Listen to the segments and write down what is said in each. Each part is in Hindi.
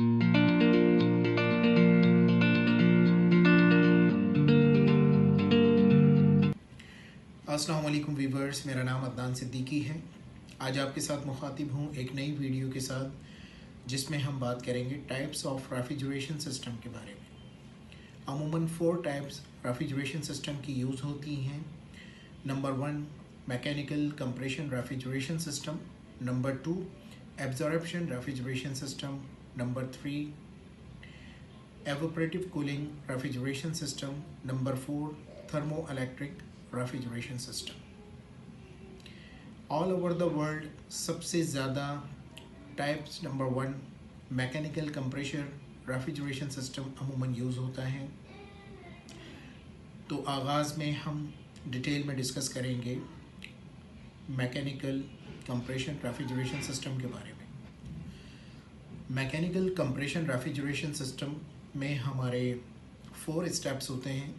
अस्सलाम वालेकुम वीवर्स, मेरा नाम अदनान सिद्दीकी है। आज आपके साथ मुखातिब हूँ एक नई वीडियो के साथ जिसमें हम बात करेंगे टाइप्स ऑफ रेफ्रिजरेशन सिस्टम के बारे में। अमूमन 4 टाइप्स रेफ्रिजरेशन सिस्टम की यूज़ होती हैं। Number 1 mechanical compression refrigeration system, number 2 absorption refrigeration system, number 3 evaporative cooling refrigeration system, number 4 thermoelectric refrigeration system. All over the world सबसे ज़्यादा types number 1 mechanical compressor refrigeration system अमूमन यूज़ होता है। तो आगाज़ में हम डिटेल में डिस्कस करेंगे मैकेनिकल कंप्रेशन रेफ्रिजरेशन सिस्टम के बारे में। मैकेनिकल कंप्रेशन रेफ्रिजरेशन सिस्टम में हमारे 4 स्टेप्स होते हैं।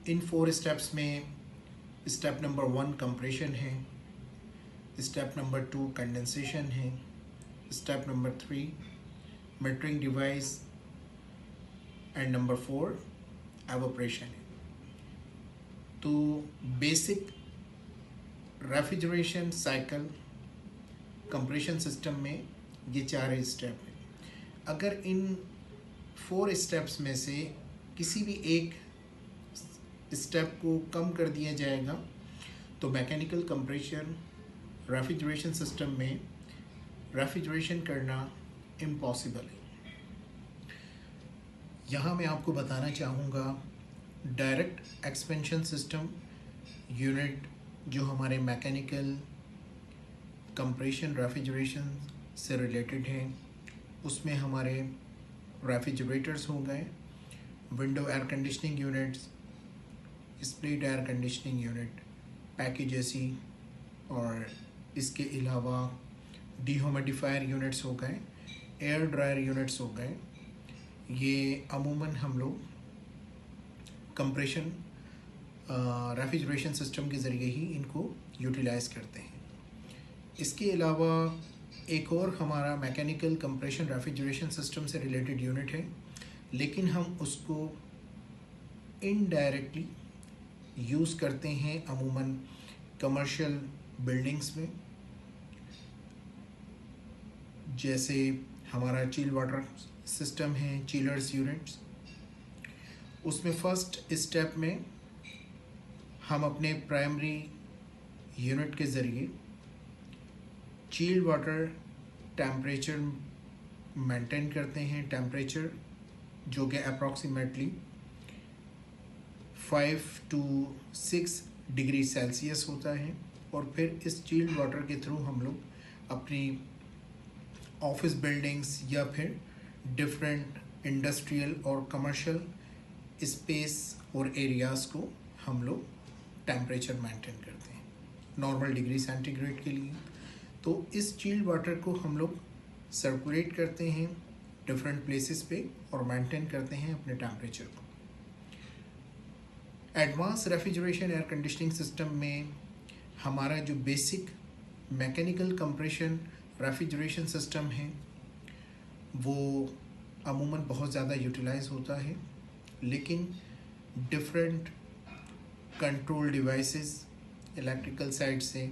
इन 4 स्टेप्स में स्टेप नंबर 1 कंप्रेशन है, स्टेप नंबर 2 कंडेंसेशन है, step number 3 melting device and number 4 evaporation है। तो basic refrigeration cycle compression system में ये 4 स्टेप हैं। अगर इन 4 स्टेप्स में से किसी भी एक स्टेप को कम कर दिया जाएगा तो मैकेनिकल कंप्रेशन रेफ्रिजरेशन सिस्टम में रेफ्रिजरेशन करना इम्पॉसिबल है। यहाँ मैं आपको बताना चाहूँगा डायरेक्ट एक्सपेंशन सिस्टम यूनिट जो हमारे मैकेनिकल कंप्रेशन रेफ्रिजरेशन से रिलेटेड हैं, उसमें हमारे रेफ्रिजरेटर्स हो गए, window air conditioning units, split air conditioning unit, package AC, और इसके अलावा डिह्यूमिडिफायर यूनिट्स हो गए, एयर ड्रायर यूनिट्स हो गए। ये अमूमन हम लोग कंप्रेशन रेफ्रिजरेशन सिस्टम के ज़रिए ही इनको यूटिलाइज़ करते हैं। इसके अलावा एक और हमारा मैकेनिकल कंप्रेशन रेफ्रिजरेशन सिस्टम से रिलेटेड यूनिट है, लेकिन हम उसको इनडायरेक्टली यूज़ करते हैं अमूमन कमर्शियल बिल्डिंग्स में। जैसे हमारा चिल वाटर सिस्टम है, चिलर्स यूनिट्स। उसमें फर्स्ट स्टेप में हम अपने प्राइमरी यूनिट के ज़रिए चिल्ड वाटर टेम्परेचर मेंटेन करते हैं, टेम्परेचर जो कि अप्रॉक्सीमेटली 5 to 6 डिग्री सेल्सियस होता है। और फिर इस चिल्ड वाटर के थ्रू हम लोग अपनी ऑफिस बिल्डिंग्स या फिर डिफरेंट इंडस्ट्रियल और कमर्शियल स्पेस और एरियाज़ को हम लोग टेम्परेचर मेंटेन करते हैं नॉर्मल डिग्री सेंटीग्रेड के लिए। तो इस चिल्ड वाटर को हम लोग सर्कुलेट करते हैं डिफरेंट प्लेसेस पे और मेंटेन करते हैं अपने टेम्परेचर को। Advance refrigeration air conditioning system में हमारा जो basic mechanical compression refrigeration system है वो अमूमन बहुत ज़्यादा यूटिलाइज होता है, लेकिन different control devices electrical side से,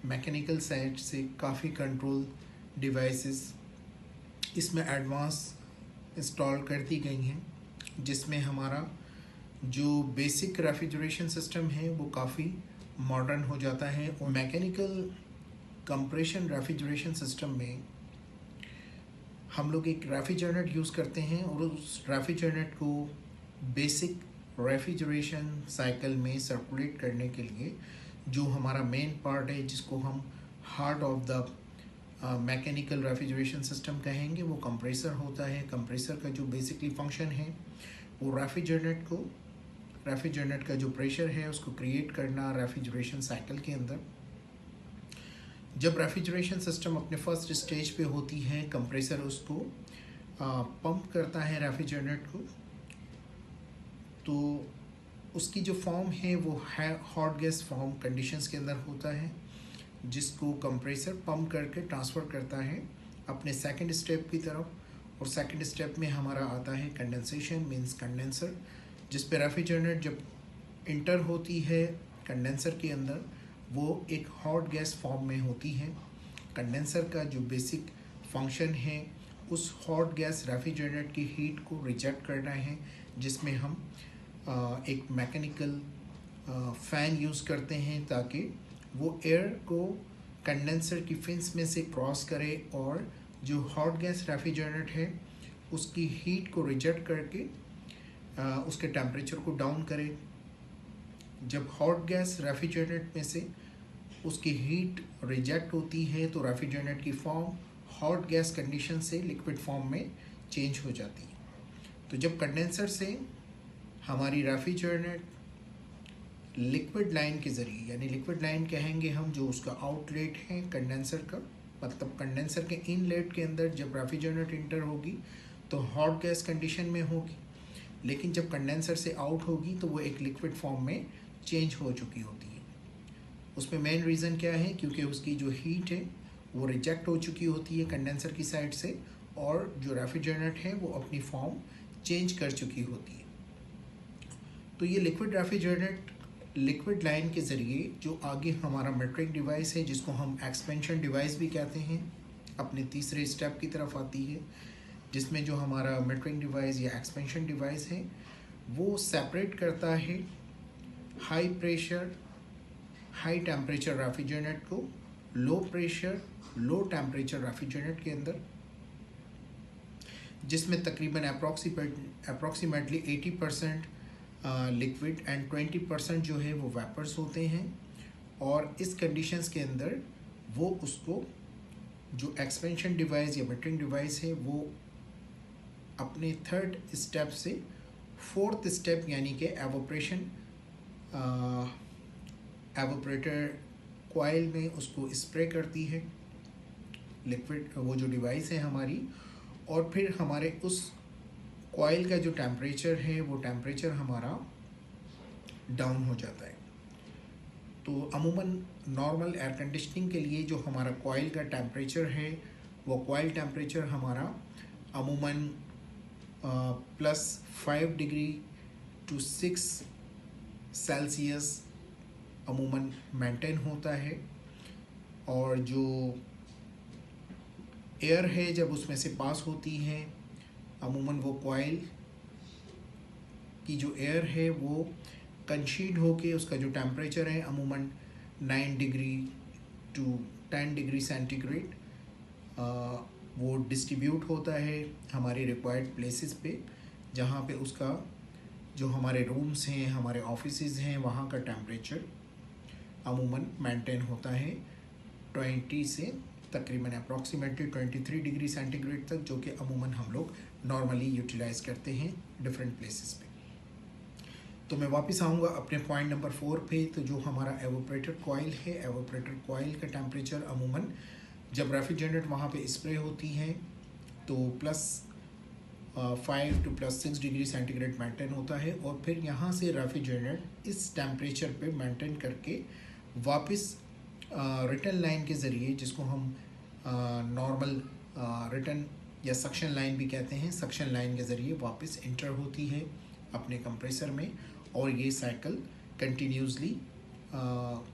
मैकेनिकल साइड से काफ़ी कंट्रोल डिवाइसेस इसमें एडवांस इंस्टॉल कर दी गई हैं, जिसमें हमारा जो बेसिक रेफ्रिजरेशन सिस्टम है वो काफ़ी मॉडर्न हो जाता है। और मैकेनिकल कंप्रेशन रेफ्रिजरेशन सिस्टम में हम लोग एक रेफ्रिजरेटर यूज़ करते हैं और उस रेफ्रिजरेटर को बेसिक रेफ्रिजरेशन साइकिल में सर्कुलेट करने के लिए जो हमारा मेन पार्ट है, जिसको हम heart of the mechanical refrigeration system कहेंगे, वो कंप्रेसर होता है। कंप्रेसर का जो बेसिकली फंक्शन है वो रेफ्रिजरेटर का जो प्रेशर है उसको क्रिएट करना रेफ्रिजरेशन साइकिल के अंदर। जब रेफ्रिजरेशन सिस्टम अपने फर्स्ट स्टेज पे होती है, कंप्रेसर उसको पंप करता है रेफ्रिजरेटर को, तो उसकी जो फॉर्म है वो है हॉट गैस फॉर्म कंडीशंस के अंदर होता है, जिसको कंप्रेसर पंप करके ट्रांसफ़र करता है अपने सेकंड स्टेप की तरफ, और सेकंड स्टेप में हमारा आता है कंडेंसेशन मींस कंडेंसर, जिस पे रेफ्रिजरेंट जब इंटर होती है कंडेंसर के अंदर वो एक हॉट गैस फॉर्म में होती है। कंडेंसर का जो बेसिक फंक्शन है उस हॉट गैस रेफ्रिजरेंट की हीट को रिजेक्ट करना है, जिसमें हम एक मैकेनिकल फ़ैन यूज़ करते हैं ताकि वो एयर को कंडेंसर की फिन्स में से क्रॉस करे और जो हॉट गैस रेफ्रिजरेंट है उसकी हीट को रिजेक्ट करके उसके टेम्परेचर को डाउन करे। जब हॉट गैस रेफ्रिजरेंट में से उसकी हीट रिजेक्ट होती है तो रेफ्रिजरेंट की फॉर्म हॉट गैस कंडीशन से लिक्विड फॉर्म में चेंज हो जाती है। तो जब कंडेंसर से हमारी रेफ्रिजरेंट लिक्विड लाइन के ज़रिए, यानी लिक्विड लाइन कहेंगे हम जो उसका आउटलेट है कंडेंसर का, मतलब कंडेंसर के इनलेट के अंदर जब रेफ्रिजरेंट इंटर होगी तो हॉट गैस कंडीशन में होगी, लेकिन जब कंडेंसर से आउट होगी तो वो एक लिक्विड फॉर्म में चेंज हो चुकी होती है। उसमें मेन रीज़न क्या है, क्योंकि उसकी जो हीट है वो रिजेक्ट हो चुकी होती है कंडेंसर की साइड से, और जो रेफ्रिजरेंट है वो अपनी फॉर्म चेंज कर चुकी होती है। तो ये लिक्विड रेफ्रिजरेंट लिक्विड लाइन के ज़रिए जो आगे हमारा मेट्रिक डिवाइस है, जिसको हम एक्सपेंशन डिवाइस भी कहते हैं, अपने तीसरे स्टेप की तरफ आती है, जिसमें जो हमारा मेट्रिक डिवाइस या एक्सपेंशन डिवाइस है वो सेपरेट करता है high pressure high temperature refrigerant को low pressure low temperature refrigerant के अंदर, जिसमें तकरीबन अप्रॉक्सीमेटली 80% लिक्विड एंड 20% जो है वो वेपर्स होते हैं। और इस कंडीशंस के अंदर वो उसको जो एक्सपेंशन डिवाइस या मेट्रिक डिवाइस है वो अपने थर्ड स्टेप से फोर्थ स्टेप यानी कि एवोपरेटर कॉइल में उसको स्प्रे करती है लिक्विड, वो जो डिवाइस है हमारी, और फिर हमारे उस कॉइल का जो टेम्परेचर है वो टेम्परेचर हमारा डाउन हो जाता है। तो अमूमन नॉर्मल एयर कंडीशनिंग के लिए जो हमारा कॉइल का टेम्परेचर है वो कॉइल टेम्परेचर हमारा अमूमन +5 डिग्री to 6 सेल्सियस अमूमन मेंटेन होता है। और जो एयर है जब उसमें से पास होती है अमूमन वो कॉइल की जो एयर है वो कंशीड होके उसका जो टेम्परेचर है अमूमन 9 डिग्री to 10 डिग्री सेंटीग्रेड वो डिस्ट्रीब्यूट होता है हमारे रिक्वायर्ड प्लेसेस पे, जहाँ पे उसका जो हमारे रूम्स हैं हमारे ऑफिसेज हैं वहाँ का टेम्परेचर अमूमन मेंटेन होता है 20 से तकरीबन अप्रॉक्सीमेटली 23 डिग्री सेंटीग्रेड तक, जो कि अमूमन हम लोग नॉर्मली यूटिलाइज़ करते हैं डिफरेंट प्लेसेस पे। तो मैं वापस आऊँगा अपने पॉइंट नंबर 4 पे। तो जो हमारा एवोपरेटर कॉइल है, एवोपरेटर कॉइल का टेम्परेचर अमूमन जब रेफ्रिजरेंट वहाँ पे स्प्रे होती है तो +5 to +6 डिग्री सेंटीग्रेड मेंटेन होता है, और फिर यहाँ से रेफ्रिजरेंट इस टेम्परेचर पे मेंटेन करके वापस रिटर्न लाइन के ज़रिए, जिसको हम नॉर्मल रिटर्न या सक्शन लाइन भी कहते हैं, सक्शन लाइन के ज़रिए वापस इंटर होती है अपने कंप्रेसर में, और ये साइकिल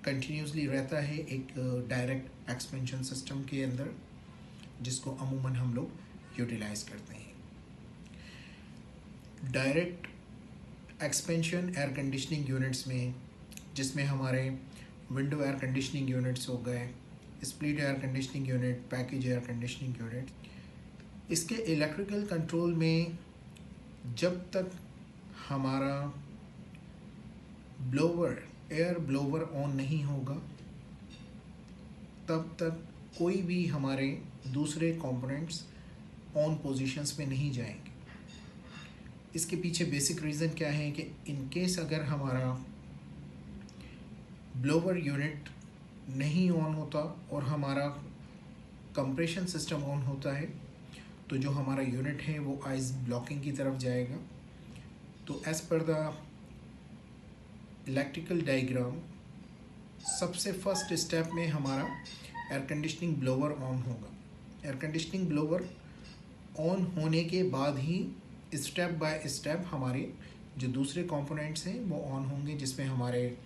कंटिन्यूसली रहता है एक डायरेक्ट एक्सपेंशन सिस्टम के अंदर, जिसको अमूमन हम लोग यूटिलाइज़ करते हैं। Direct expansion air conditioning units में, जिसमें हमारे विंडो एयर कंडीशनिंग यूनिट्स हो गए, split air conditioning unit, package air conditioning unit, इसके इलेक्ट्रिकल कंट्रोल में जब तक हमारा एयर ब्लोवर ऑन नहीं होगा तब तक कोई भी हमारे दूसरे कंपोनेंट्स ऑन पोजीशंस में नहीं जाएंगे। इसके पीछे बेसिक रीज़न क्या है कि इन केस अगर हमारा ब्लोवर यूनिट नहीं ऑन होता और हमारा कंप्रेशन सिस्टम ऑन होता है तो जो हमारा यूनिट है वो आइस ब्लॉकिंग की तरफ जाएगा। तो as per the electrical diagram सबसे फर्स्ट स्टेप में हमारा एयर कंडीशनिंग ब्लोवर ऑन होगा। एयर कंडीशनिंग ब्लोवर ऑन होने के बाद ही स्टेप बाय स्टेप हमारे जो दूसरे कंपोनेंट्स हैं वो ऑन होंगे, जिसमें हमारे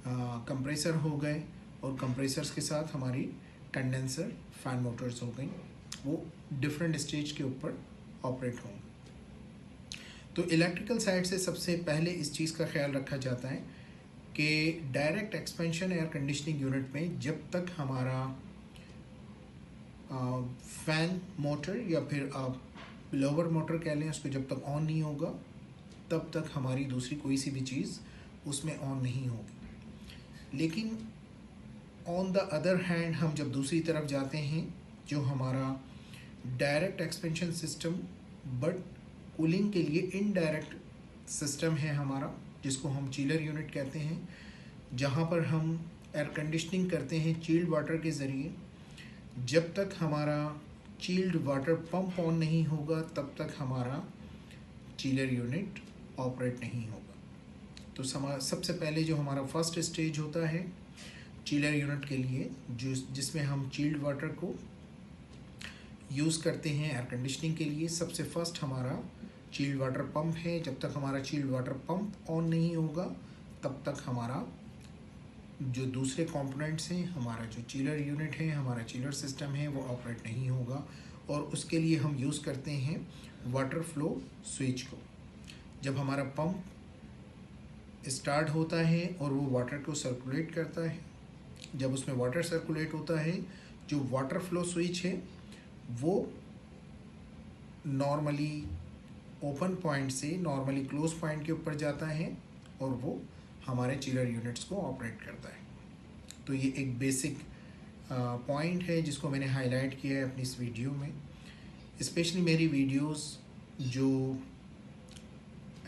कंप्रेसर हो गए और कंप्रेसर्स के साथ हमारी कंडेंसर फैन मोटर्स हो गई, वो डिफरेंट स्टेज के ऊपर ऑपरेट होंगे। तो इलेक्ट्रिकल साइड से सबसे पहले इस चीज़ का ख्याल रखा जाता है कि direct expansion air conditioning unit में जब तक हमारा फैन मोटर या फिर आप ब्लोवर मोटर कह लें, उसको जब तक ऑन नहीं होगा तब तक हमारी दूसरी कोई सी भी चीज़ उसमें ऑन नहीं होगी। लेकिन ऑन द अदर हैंड हम जब दूसरी तरफ जाते हैं, जो हमारा direct expansion system but cooling के लिए इनडायरेक्ट सिस्टम है हमारा, जिसको हम चिलर यूनिट कहते हैं, जहाँ पर हम एयर कंडीशनिंग करते हैं चिल्ड वाटर के ज़रिए। जब तक हमारा चिल्ड वाटर पंप ऑन नहीं होगा तब तक हमारा चिलर यूनिट ऑपरेट नहीं होगा। तो सबसे पहले जो हमारा फर्स्ट स्टेज होता है चिलर यूनिट के लिए, जिसमें हम चिल्ड वाटर को यूज़ करते हैं एयर कंडीशनिंग के लिए, सबसे फर्स्ट हमारा चिल्ड वाटर पंप है। जब तक हमारा चिल्ड वाटर पंप ऑन नहीं होगा तब तक हमारा जो दूसरे कंपोनेंट्स हैं, हमारा जो चिलर यूनिट है, हमारा चिलर सिस्टम है, वो ऑपरेट नहीं होगा। और उसके लिए हम यूज़ करते हैं वाटर फ्लो स्विच को। जब हमारा पंप स्टार्ट होता है और वो वाटर को सर्कुलेट करता है, जब उसमें वाटर सर्कुलेट होता है, जो वाटर फ्लो स्विच है वो नॉर्मली ओपन पॉइंट से नॉर्मली क्लोज पॉइंट के ऊपर जाता है और वो हमारे चिलर यूनिट्स को ऑपरेट करता है। तो ये एक बेसिक पॉइंट है जिसको मैंने हाईलाइट किया है अपनी इस वीडियो में। स्पेशली मेरी वीडियोस जो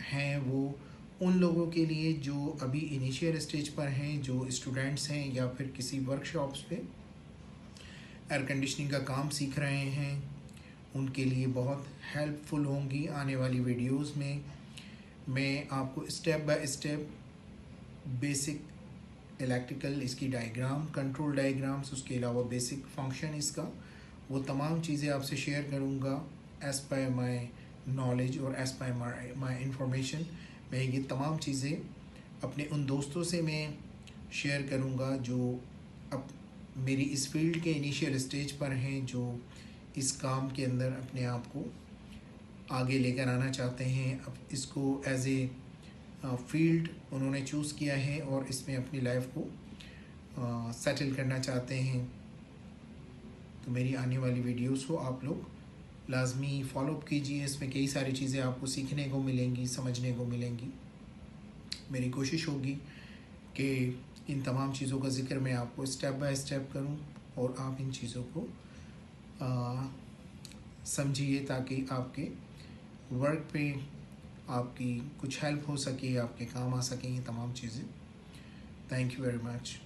हैं वो उन लोगों के लिए जो अभी इनिशियल स्टेज पर हैं, जो स्टूडेंट्स हैं या फिर किसी वर्कशॉप्स पे एयर कंडीशनिंग का काम सीख रहे हैं, उनके लिए बहुत हेल्पफुल होंगी। आने वाली वीडियोस में मैं आपको step by step basic electrical इसकी डायग्राम, कंट्रोल डायग्राम्स, उसके अलावा बेसिक फंक्शन इसका, वो तमाम चीज़ें आपसे शेयर करूँगा एज़ पर माई नॉलेज और एज़ पर माई इंफॉर्मेशन। मैं ये तमाम चीज़ें अपने उन दोस्तों से मैं शेयर करूँगा जो अब मेरी इस फील्ड के इनिशियल स्टेज पर हैं, जो इस काम के अंदर अपने आप को आगे लेकर आना चाहते हैं। अब इसको एज ए फील्ड उन्होंने चूज़ किया है और इसमें अपनी लाइफ को सेटल करना चाहते हैं। तो मेरी आने वाली वीडियोस को आप लोग लाजमी फॉलोअप कीजिए। इसमें कई सारी चीज़ें आपको सीखने को मिलेंगी, समझने को मिलेंगी। मेरी कोशिश होगी कि इन तमाम चीज़ों का ज़िक्र मैं आपको स्टेप बाय स्टेप करूं और आप इन चीज़ों को समझिए ताकि आपके वर्क पे आपकी कुछ हेल्प हो सके, आपके काम आ सकें ये तमाम चीज़ें। Thank you very much.